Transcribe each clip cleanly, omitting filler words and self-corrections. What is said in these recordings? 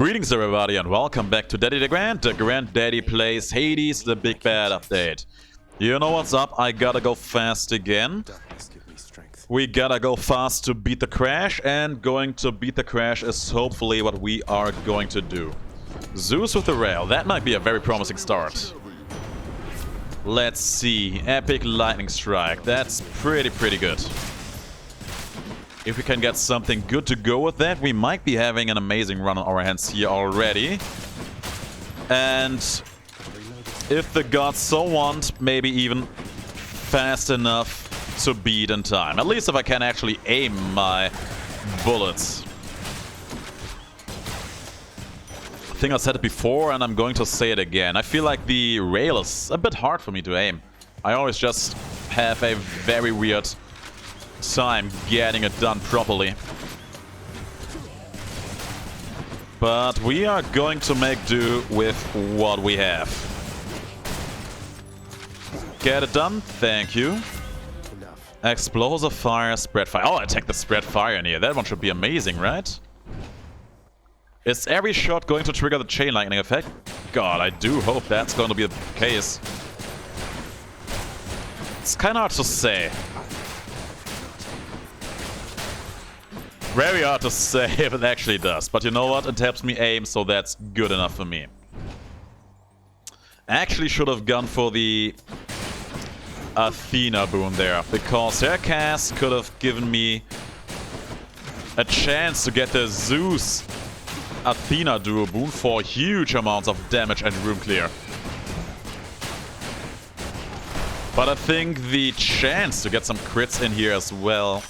Greetings everybody and welcome back to Daddy DeGrand. DeGrand plays Hades, the big bad update. You know what's up, I gotta go fast again. We gotta go fast to beat the crash, and going to beat the crash is hopefully what we are going to do. Zeus with the rail, that might be a very promising start. Let's see, epic lightning strike, that's pretty good. If we can get something good to go with that, we might be having an amazing run on our hands here already. And if the gods so want, maybe even fast enough to beat in time. At least if I can actually aim my bullets. I think I said it before and I'm going to say it again. I feel like the rail is a bit hard for me to aim. I always just have a very weird time getting it done properly. But we are going to make do with what we have. Get it done, thank you. Explosive fire, spread fire. Oh, I take the spread fire in here. That one should be amazing, right? Is every shot going to trigger the chain lightning effect? God, I do hope that's going to be the case. It's kind of hard to say. Very hard to say if it actually does, but you know what? It helps me aim, so that's good enough for me. Actually should have gone for the Athena boon there, because her cast could have given me a chance to get the Zeus Athena duo boon for huge amounts of damage and room clear. But I think the chance to get some crits in here as well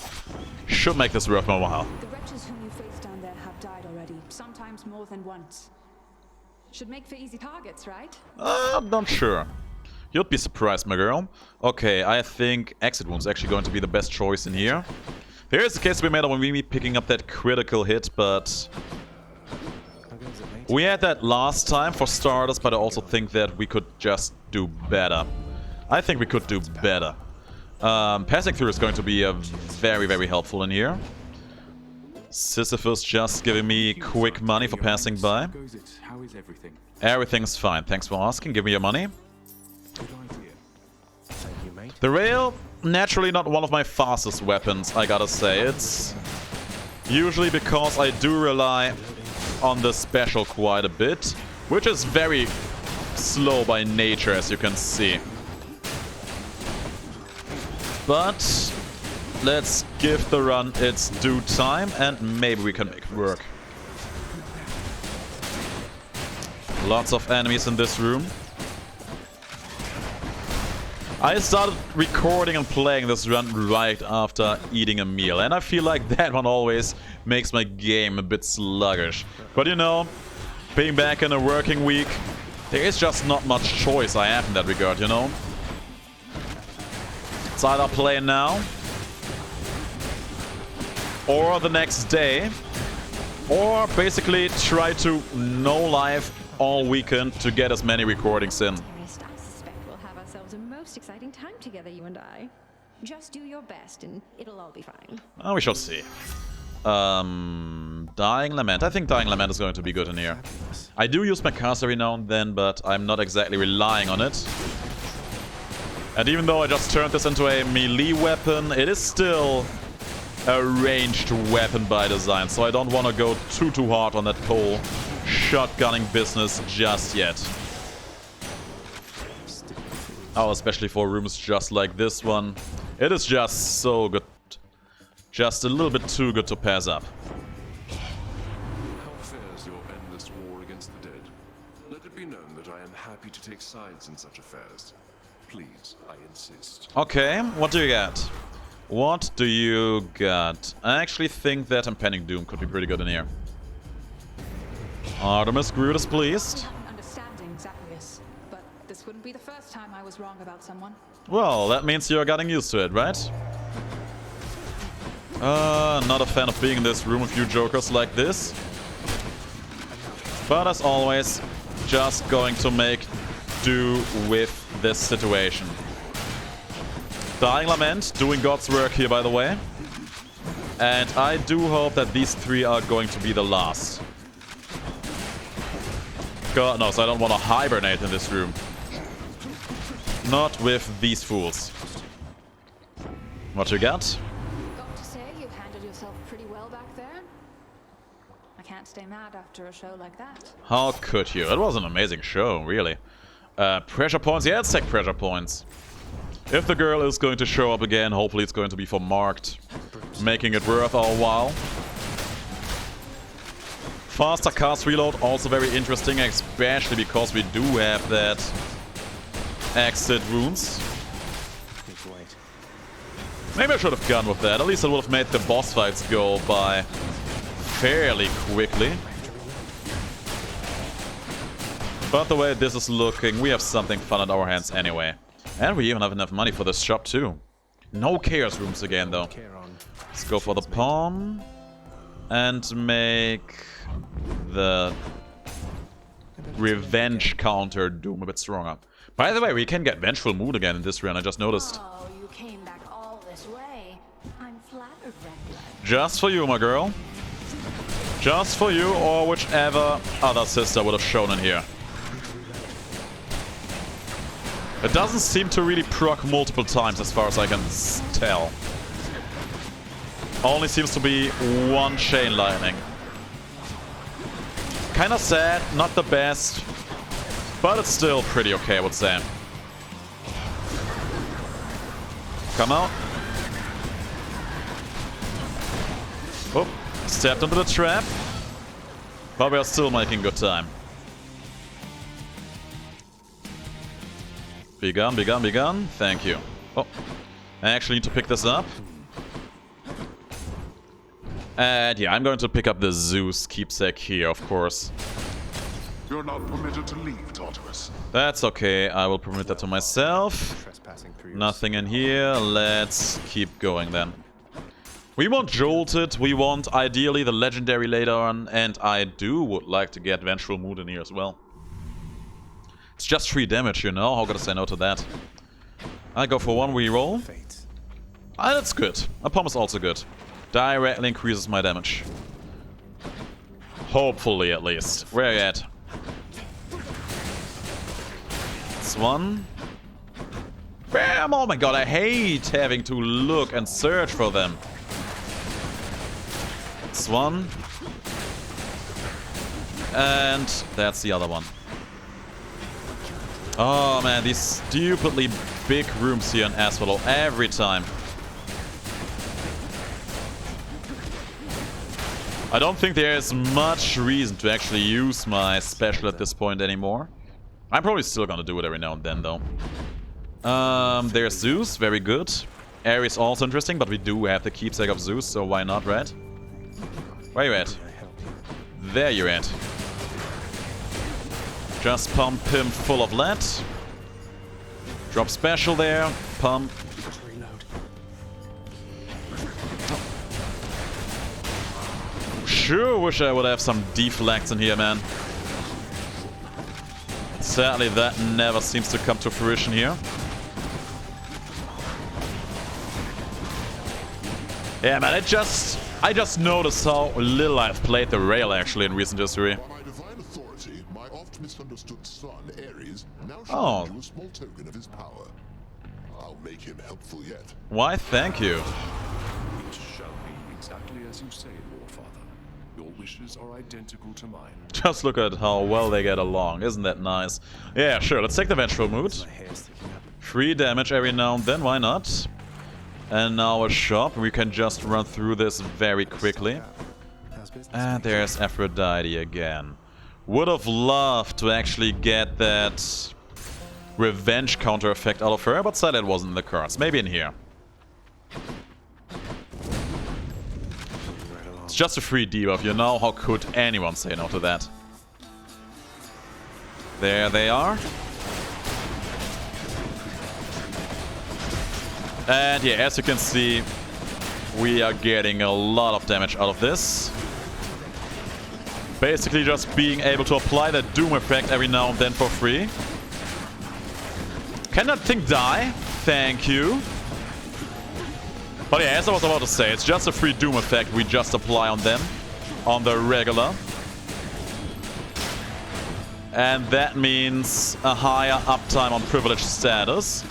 should make this worth my while. The wretches whom you face down there have died already, sometimes more than once. Should make for easy targets, right? I'm not sure. You'd be surprised, my girl. Okay, I think exit wound's actually going to be the best choice in here. There is the case to be made when we be picking up that critical hit, but we had that last time for starters, but I also think that we could just do better. I think we could do better. Passing through is going to be very helpful in here. Sisyphus just giving me quick money for passing by. Everything's fine, thanks for asking. Give me your money. The rail, naturally not one of my fastest weapons, I gotta say. It's usually because I do rely on the special quite a bit, which is very slow by nature, as you can see. But let's give the run its due time and maybe we can make it work. Lots of enemies in this room. I started recording and playing this run right after eating a meal, and I feel like that one always makes my game a bit sluggish. But you know, being back in a working week, there is just not much choice I have in that regard, you know? It's either play now, or the next day, or basically try to no live all weekend to get as many recordings in. I suspect we'll have ourselves a most exciting time together, you and I. Just do your best and it'll all be fine. We shall see. Dying Lament. I think Dying Lament is going to be good in here. I do use my cast every now and then, but I'm not exactly relying on it. And even though I just turned this into a melee weapon, it is still a ranged weapon by design, so I don't want to go too hard on that whole shotgunning business just yet. Oh, especially for rooms just like this one. It is just so good. Just a little bit too good to pass up. How fares your endless war against the dead? Let it be known that I am happy to take sides in such affairs. Please, I insist. Okay, what do you got? What do you got? I actually think that Impending Doom could be pretty good in here. Artemis Groot is pleased. Understanding, Cerberus, but this wouldn't be the first time I was wrong about someone. Well, that means you're getting used to it, right? Not a fan of being in this room with you jokers like this. But as always, just going to make do with this situation. Dying Lament, doing God's work here, by the way. And I do hope that these three are going to be the last. God knows, I don't want to hibernate in this room. Not with these fools. What you got? Got to say, you handled yourself pretty well back there. I can't stay mad after a show like that. How could you? It was an amazing show, really. Pressure points? Yeah, let's take pressure points. If the girl is going to show up again, hopefully it's going to be for marked, making it worth our while. Faster cast reload, also very interesting, especially because we do have that exit wounds. Maybe I should have gone with that. At least it would have made the boss fights go by fairly quickly. But the way this is looking, we have something fun at our hands anyway. And we even have enough money for this shop too. No chaos rooms again though. Let's go for the pawn. And make the revenge counter Doom a bit stronger. By the way, we can get Vengeful Mood again in this run, I just noticed. Oh, you came back all this way. I'm flattered, Red. Just for you, my girl. Just for you, or whichever other sister would have shown in here. It doesn't seem to really proc multiple times as far as I can tell. Only seems to be one chain lightning. Kinda sad, not the best, but it's still pretty okay, I would say. Come out. Oh, stepped into the trap. But we are still making good time. Be gone, be gone, be gone. Thank you. Oh, I actually need to pick this up. And yeah, I'm going to pick up the Zeus keepsake here, of course. You're not permitted to leave, Tartarus. That's okay, I will permit that to myself. Nothing in here, let's keep going then. We want Jolted, we want ideally the Legendary later on, and I would like to get Vengeful Mood in here as well. It's just 3 damage, you know, how could I say no to that? I go for 1 reroll. Ah, that's good. A palm is also good. Directly increases my damage. Hopefully, at least. Where are you at? That's 1. Bam! Oh my god, I hate having to look and search for them. That's 1. And that's the other one. Oh man, these stupidly big rooms here in Asphalto every time. I don't think there is much reason to actually use my special at this point anymore. I'm probably still gonna do it every now and then though. There's Zeus, very good. Ares also interesting, but we do have the keepsake of Zeus, so why not, right? Where you at? There you're at. Just pump him full of lead. Drop special there. Pump. Sure wish I would have some deflects in here, man. Sadly, that never seems to come to fruition here. Yeah, man, I just noticed how little I've played the rail actually in recent history. By my divine authority, my oft misunderstood son, Ares, now shows you a small token of his power. I'll make him helpful yet. Why, thank you. It shall be exactly as you say, Lord Father. Your wishes are identical to mine. Just look at how well they get along. Isn't that nice? Yeah, sure. Let's take the Vengeful Mood. 3 damage every now and then. Why not? And now a shop. We can just run through this very quickly. And there's Aphrodite again. Would have loved to actually get that revenge counter effect out of her, but sadly it wasn't in the cards. Maybe in here. It's just a free debuff, you know? How could anyone say no to that? There they are. And yeah, as you can see, we are getting a lot of damage out of this. Basically just being able to apply the Doom effect every now and then for free. Can that thing die? Thank you. But yeah, as I was about to say, it's just a free Doom effect we just apply on them. On the regular. And that means a higher uptime on privileged status.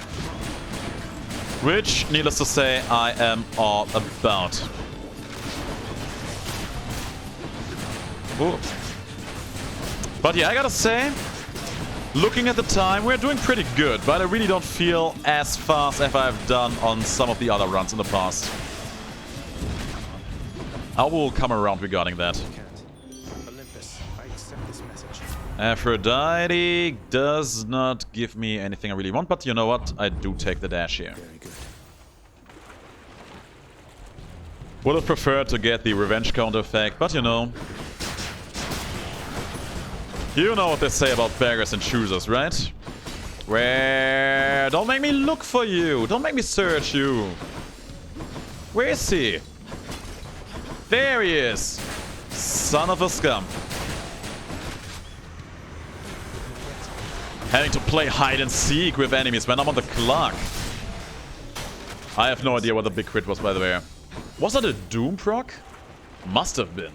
Which, needless to say, I am all about. Ooh. But yeah, I gotta say, looking at the time, we're doing pretty good, but I really don't feel as fast as I've done on some of the other runs in the past. I will come around regarding that. Aphrodite does not give me anything I really want, but you know what? I do take the dash here. Would have preferred to get the revenge counter effect, but you know. You know what they say about beggars and choosers, right? Where? Don't make me look for you. Don't make me search you. Where is he? There he is. Son of a scum. Having to play hide and seek with enemies when I'm on the clock. I have no idea what the big crit was, by the way. Was that a Doom proc? Must have been.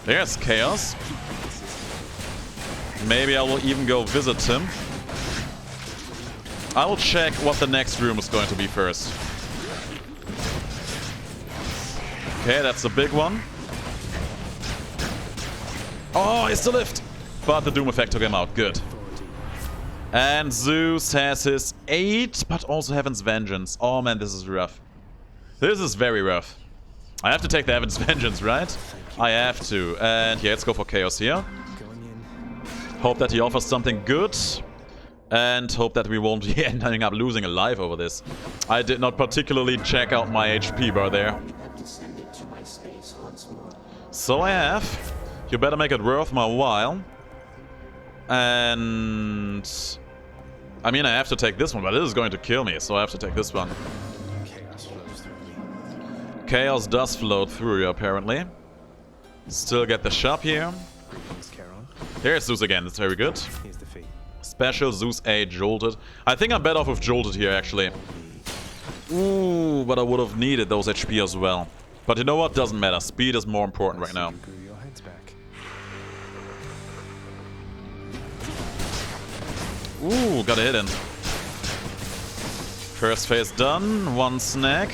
There's Chaos. Maybe I will even go visit him. I will check what the next room is going to be first. Okay, that's the big one. Oh, he's still lived. But the Doom effect took him out. Good. And Zeus has his 8, but also Heaven's Vengeance. Oh man, this is rough. This is very rough. I have to take the Heaven's Vengeance, right? I have to. And yeah, let's go for Chaos here. Hope that he offers something good. And hope that we won't be ending up losing a life over this. I did not particularly check out my HP bar there. So I have. You better make it worth my while. And I mean, I have to take this one, but this is going to kill me, so I have to take this one. Chaos flows through me. Chaos does flow through you, apparently. Still get the shop here. There's Zeus again, that's very good. Here's the fee. Special Zeus A Jolted. I think I'm better off with Jolted here, actually. Ooh, but I would have needed those HP as well. But you know what? Doesn't matter. Speed is more important right now. Your head's back. Ooh, got a hit in. First phase done. One snack.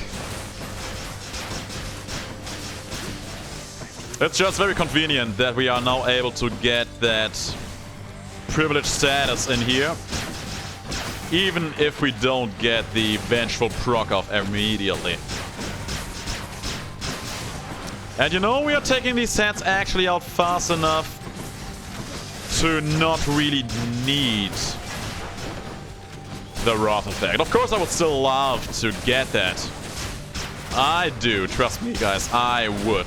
It's just very convenient that we are now able to get that privileged status in here. Even if we don't get the Vengeful proc off immediately. And you know, we are taking these sets actually out fast enough to not really need the Wrath effect. Of course, I would still love to get that. I do, trust me guys, I would.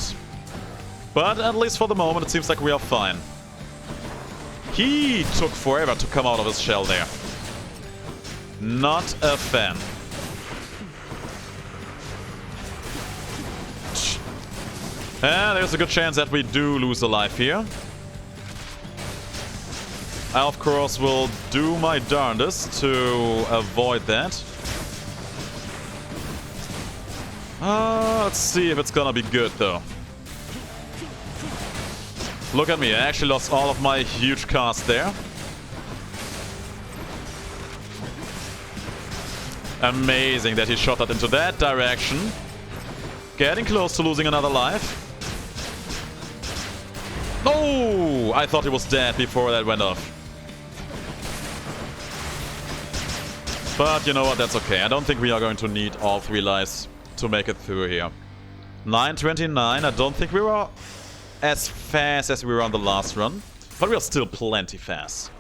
But at least for the moment, it seems like we are fine. He took forever to come out of his shell there. Not a fan. There's a good chance that we do lose a life here. I, of course, will do my darndest to avoid that. Let's see if it's gonna be good, though. Look at me, I actually lost all of my huge cast there. Amazing that he shot that into that direction. Getting close to losing another life. Oh! I thought he was dead before that went off. But you know what, that's okay. I don't think we are going to need all 3 lives to make it through here. 9:29, I don't think we were as fast as we were on the last run. But we are still plenty fast.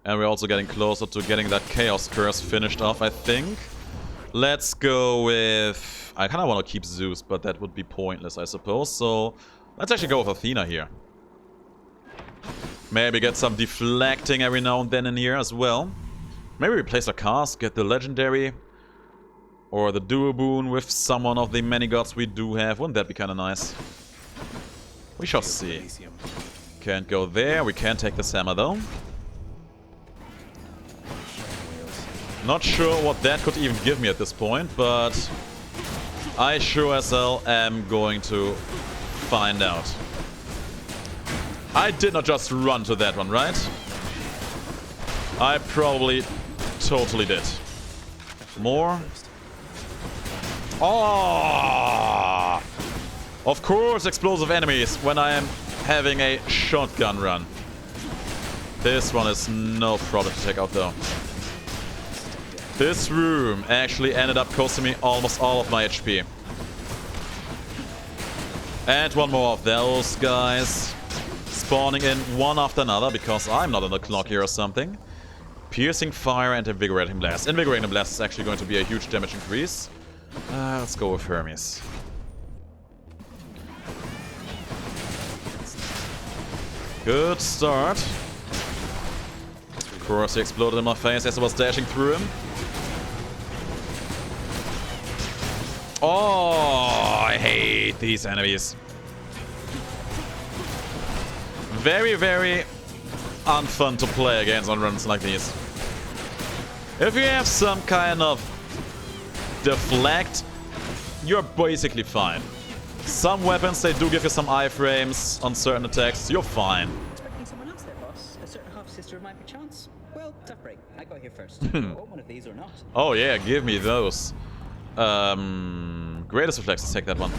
And we're also getting closer to getting that Chaos Curse finished off, I think. Let's go with... I kind of want to keep Zeus, but that would be pointless, I suppose. So let's actually go with Athena here. Maybe get some deflecting every now and then in here as well. Maybe replace a cast, get the Legendary. Or the Duo Boon with someone of the many gods we do have. Wouldn't that be kind of nice? We shall see. Can't go there. We can take this hammer though. Not sure what that could even give me at this point, but I sure as hell am going to find out. I did not just run to that one, right? I probably totally did. More. Oh! Of course, explosive enemies when I am having a shotgun run. This one is no problem to take out though. This room actually ended up costing me almost all of my HP. And one more of those guys. Spawning in one after another because I'm not on the clock here or something. Piercing fire and invigorating blast. Invigorating blast is actually going to be a huge damage increase. Let's go with Hermes. Good start. Of course, he exploded in my face as I was dashing through him. Oh, I hate these enemies. Very, very unfun to play against on runs like these. If you have some kind of deflect, you're basically fine. Some weapons, they do give you some iframes on certain attacks. You're fine. Expecting someone else there, boss. A certain half-sister of mine, perchance. Well, tough break. I got here first. One of these or not. Oh yeah, give me those. Greatest reflexes, take that one.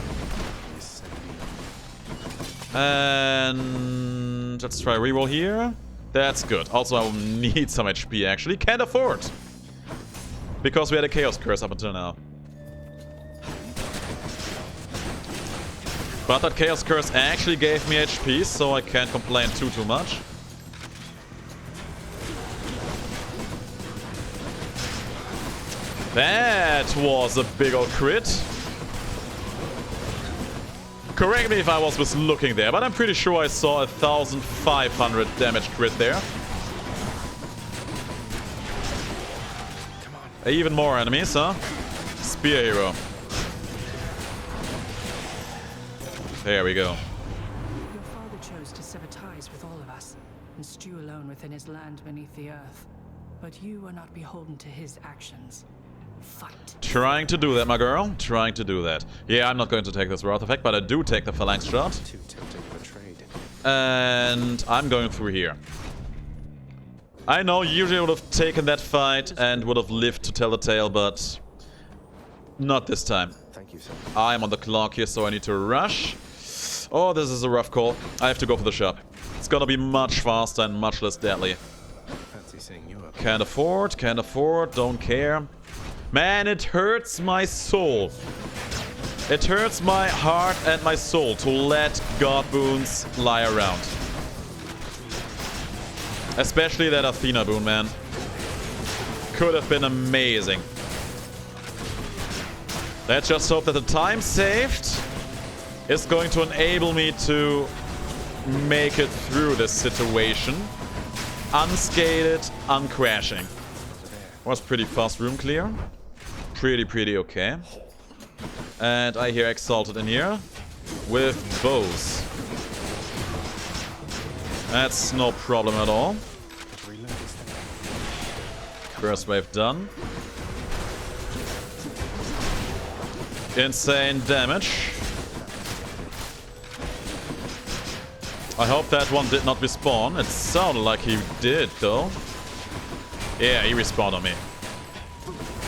And let's try reroll here. That's good. Also, I will need some HP actually. Can't afford. Because we had a Chaos Curse up until now. But that Chaos Curse actually gave me HP, so I can't complain too much. That was a big old crit. Correct me if I was mislooking there, but I'm pretty sure I saw 1,500 damage crit there. Even more enemies, huh? Spear hero. There we go. Your father chose to sever ties with all of us and stew alone within his land beneath the earth. But you are not beholden to his actions. Fight. Trying to do that, my girl. Trying to do that. Yeah, I'm not going to take this Wrath effect, but I do take the Phalanx shot. Too tempting for trade. And I'm going through here. I know, usually I would have taken that fight and would have lived to tell the tale, but not this time. Thank you, sir. I'm on the clock here, so I need to rush. Oh, this is a rough call. I have to go for the shop. It's gonna be much faster and much less deadly. Fancy seeing you up. Can't afford, don't care. Man, it hurts my soul. It hurts my heart and my soul to let God boons lie around. Especially that Athena boon, man. Could have been amazing. Let's just hope that the time saved is going to enable me to make it through this situation. Unscathed, uncrashing. Was pretty fast room clear. Pretty okay. And I hear Exalted in here with bows. That's no problem at all. First wave done. Insane damage. I hope that one did not respawn. It sounded like he did, though. Yeah, he respawned on me.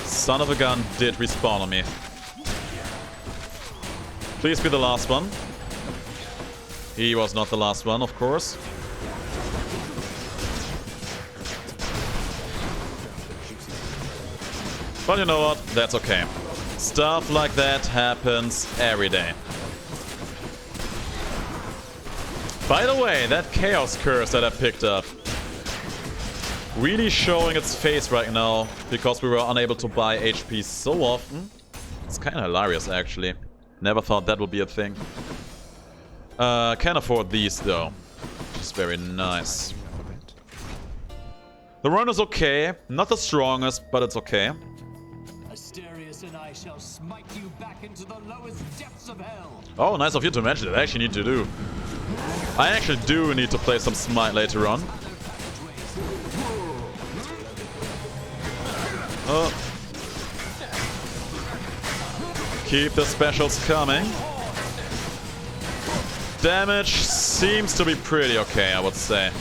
Son of a gun did respawn on me. Please be the last one. He was not the last one, of course. But you know what? That's okay. Stuff like that happens every day. By the way, that Chaos Curse that I picked up, really showing its face right now because we were unable to buy HP so often. It's kind of hilarious, actually. Never thought that would be a thing. Can't afford these, though. Which is very nice. The run is okay. Not the strongest, but it's okay. Asterius and I shall smite you back into the lowest depths of hell. Oh, nice of you to mention it. I actually need to do. I actually do need to play some Smite later on. Oh. Keep the specials coming. Damage seems to be pretty okay, I would say.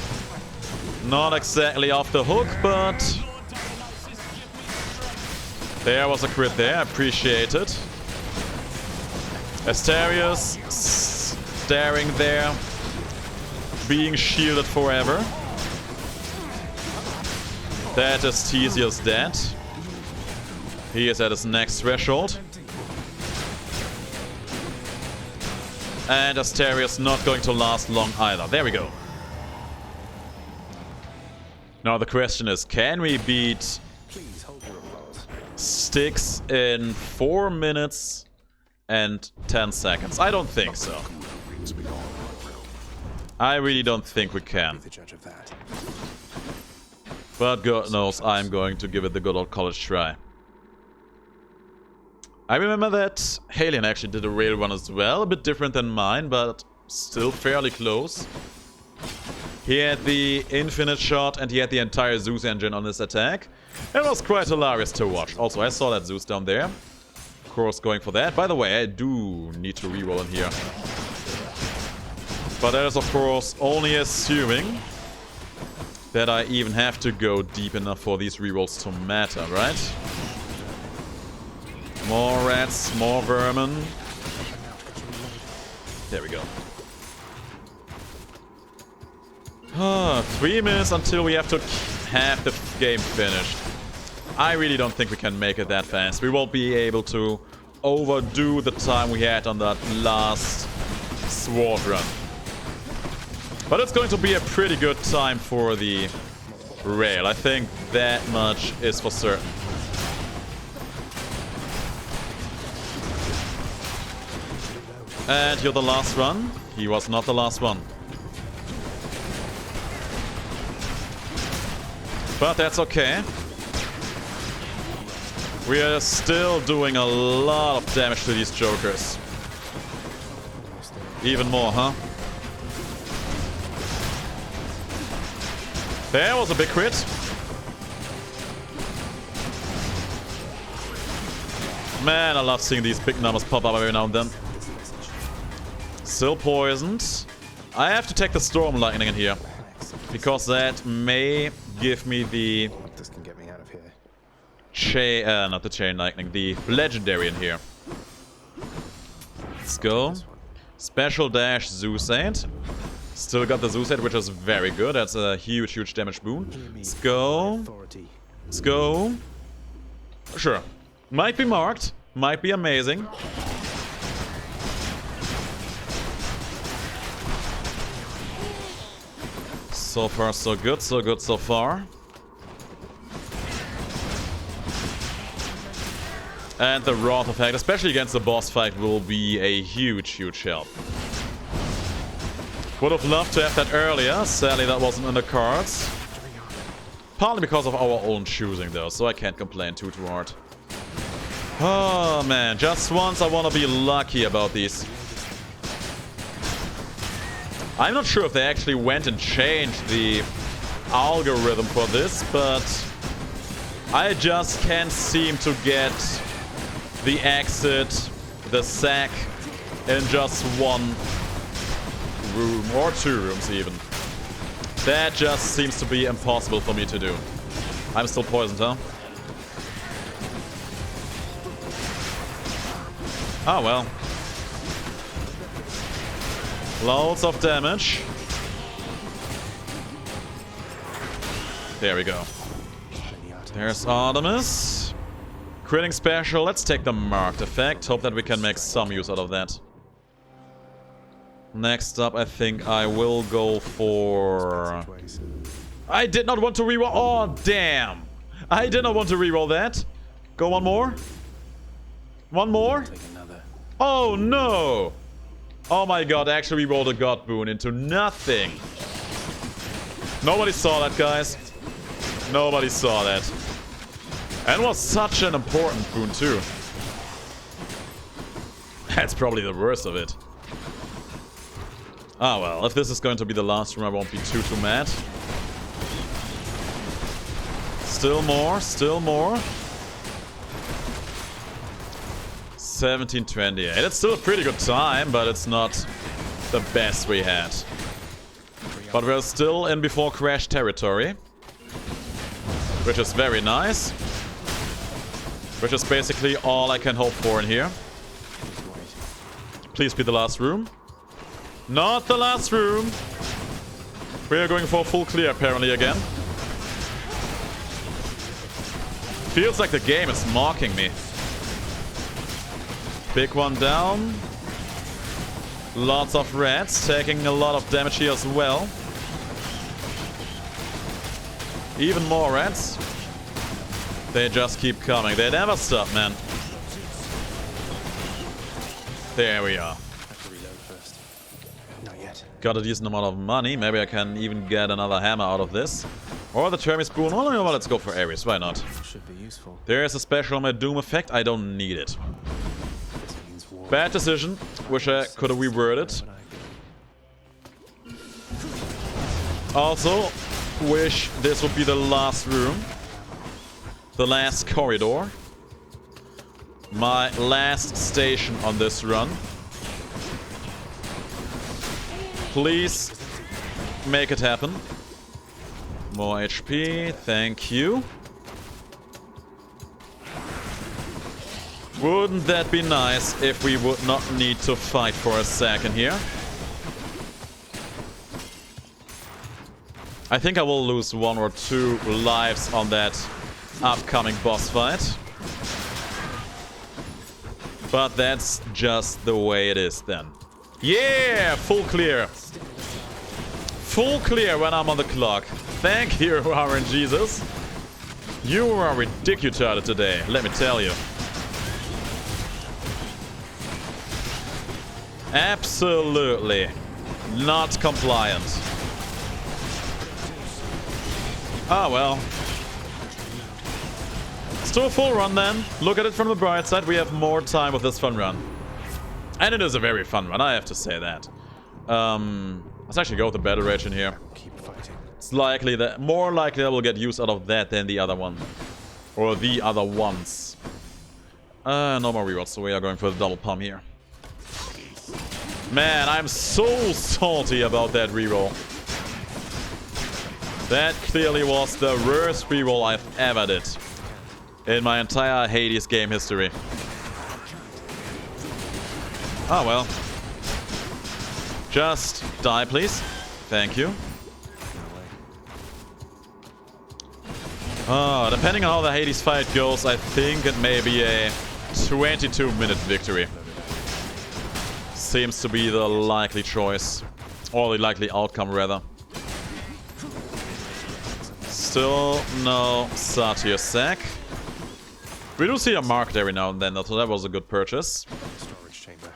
Not exactly off the hook, but... There was a crit there, appreciate it. Asterius staring there, being shielded forever. That is Theseus dead. He is at his next threshold. And Asterius not going to last long either. There we go. Now the question is, can we beat STYX in 4 minutes and 10 seconds? I don't think so. I really don't think we can. But God knows I'm going to give it the good old college try. I remember that Halion actually did a rail run as well, a bit different than mine, but still fairly close. He had the infinite shot and he had the entire Zeus engine on his attack. It was quite hilarious to watch. Also, I saw that Zeus down there. Of course, going for that. By the way, I do need to reroll in here. But that is, of course, only assuming that I even have to go deep enough for these rerolls to matter, right? More rats, more vermin. There we go. 3 minutes until we have to have the game finished. I really don't think we can make it that fast. We won't be able to overdo the time we had on that last sword run. But it's going to be a pretty good time for the rail. I think that much is for certain. And you're the last one. He was not the last one. But that's okay. We are still doing a lot of damage to these jokers. Even more, huh? There was a big crit. Man, I love seeing these big numbers pop up every now and then. Still poisoned. I have to take the Storm Lightning in here, because that may give me the... This can get me out of here. not the Chain Lightning, the Legendary in here. Let's go. Special dash Zeus Aid. Still got the Zeus Aid, which is very good. That's a huge, huge damage boon. Let's go. Let's go. Sure. Might be marked. Might be amazing. So far, so good. So good so far. And the Wrath effect, especially against the boss fight, will be a huge, huge help. Would have loved to have that earlier. Sadly, that wasn't in the cards. Partly because of our own choosing, though, so I can't complain too hard. Oh, man. Just once I want to be lucky about these. I'm not sure if they actually went and changed the algorithm for this, but I just can't seem to get the exit, the sack, in just one room, or 2 rooms even. That just seems to be impossible for me to do. I'm still poisoned, huh? Oh well. Loads of damage. There we go. There's Artemis. Critting special. Let's take the marked effect. Hope that we can make some use out of that. Next up, I think I will go for... I did not want to reroll. Oh, damn. I did not want to reroll that. Go one more. One more. Oh, no. Oh my god, I actually rolled a God Boon into nothing. Nobody saw that, guys. Nobody saw that. And was such an important boon, too. That's probably the worst of it. Ah, well, if this is going to be the last room, I won't be too mad. Still more, still more. 1728. It's still a pretty good time, but it's not the best we had. But we're still in before crash territory. Which is very nice. Which is basically all I can hope for in here. Please be the last room. Not the last room. We are going for a full clear apparently again. Feels like the game is mocking me. Big one down. Lots of rats taking a lot of damage here as well. Even more rats. They just keep coming. They never stop, man. There we are. Got a decent amount of money. Maybe I can even get another hammer out of this. Or the Termi Spoon. Oh, no, let's go for Ares. Why not? Should be useful. There's a special on my Doom effect. I don't need it. Bad decision. Wish I could have reworded. Also, wish this would be the last room. The last corridor. My last station on this run. Please make it happen. More HP, thank you. Wouldn't that be nice if we would not need to fight for a second here? I think I will lose 1 or 2 lives on that upcoming boss fight. But that's just the way it is then. Yeah! Full clear. Full clear when I'm on the clock. Thank you, RNGesus. You are ridiculous today, let me tell you. Absolutely not compliant. Ah, well. Still a full run then. Look at it from the bright side. We have more time with this fun run. And it is a very fun run, I have to say that. Let's actually go with the battle rage in here. Keep fighting. It's likely that, more likely I will get use out of that than the other one. Or the other ones. No more rerolls, so we are going for the double pump here. Man, I'm so salty about that reroll. That clearly was the worst reroll I've ever did. In my entire Hades game history. Oh well. Just die, please. Thank you. Depending on how the Hades fight goes, I think it may be a 22-minute victory. Seems to be the likely choice. Or the likely outcome, rather. Still no Satyr sack. We do see a market every now and then, so that was a good purchase. Storage chamber.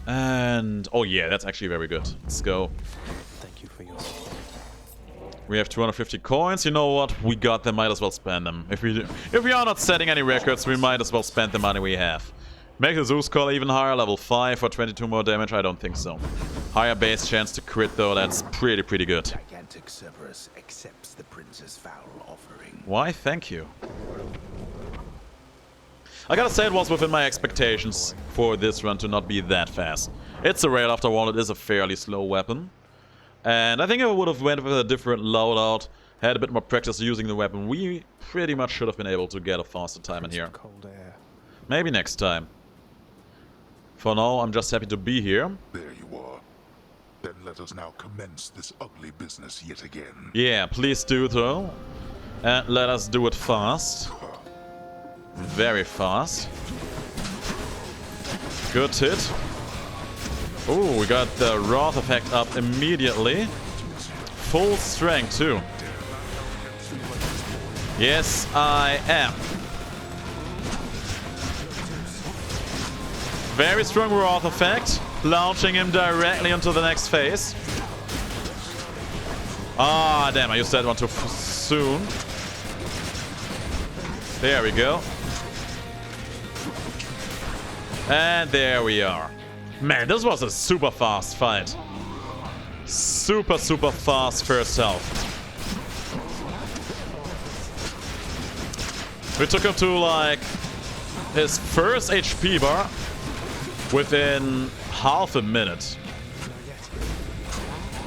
And oh yeah, that's actually very good. Let's go. Thank you for your support. We have 250 coins. You know what? We got them. Might as well spend them. If we are not setting any records, we might as well spend the money we have. Make the Zeus Collar even higher, level 5 for 22 more damage. I don't think so. Higher base chance to crit though. That's pretty good. Gigantic Cerberus accepts the prince's foul offering. Why? Thank you. I gotta say it was within my expectations for this run to not be that fast. It's a raid after all, it is a fairly slow weapon. And I think if I would have went with a different loadout, had a bit more practice using the weapon, we pretty much should have been able to get a faster time in here. Cold air. Maybe next time. For now, I'm just happy to be here. There you are. Then let us now commence this ugly business yet again. Yeah, please do though. And let us do it fast. Very fast. Good hit. Oh, we got the Wrath effect up immediately. Full strength too. Yes, I am. Very strong Wrath effect. Launching him directly into the next phase. Ah, damn, I used that one too soon. There we go. And there we are. Man, this was a super fast fight. Super fast first health. We took him to like his first HP bar within half a minute.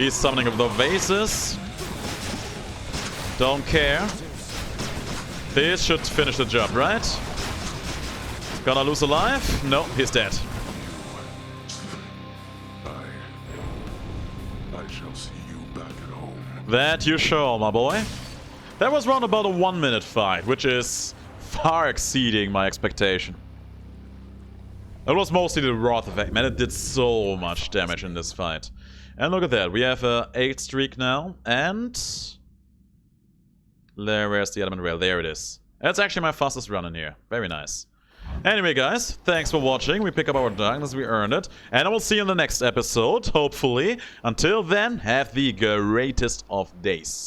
He's summoning up the vases. Don't care. This should finish the job, right? Gonna lose alive? No, he's dead. I shall see you back at home. That you shall, my boy. That was round about a 1-minute fight, which is far exceeding my expectation. It was mostly the Wrath effect, man. It did so much damage in this fight. And look at that, we have a 8 streak now, and... Where's the element rail? There it is. That's actually my fastest run in here. Very nice. Anyway, guys, thanks for watching. We pick up our darkness, we earned it. And I will see you in the next episode, hopefully. Until then, have the greatest of days.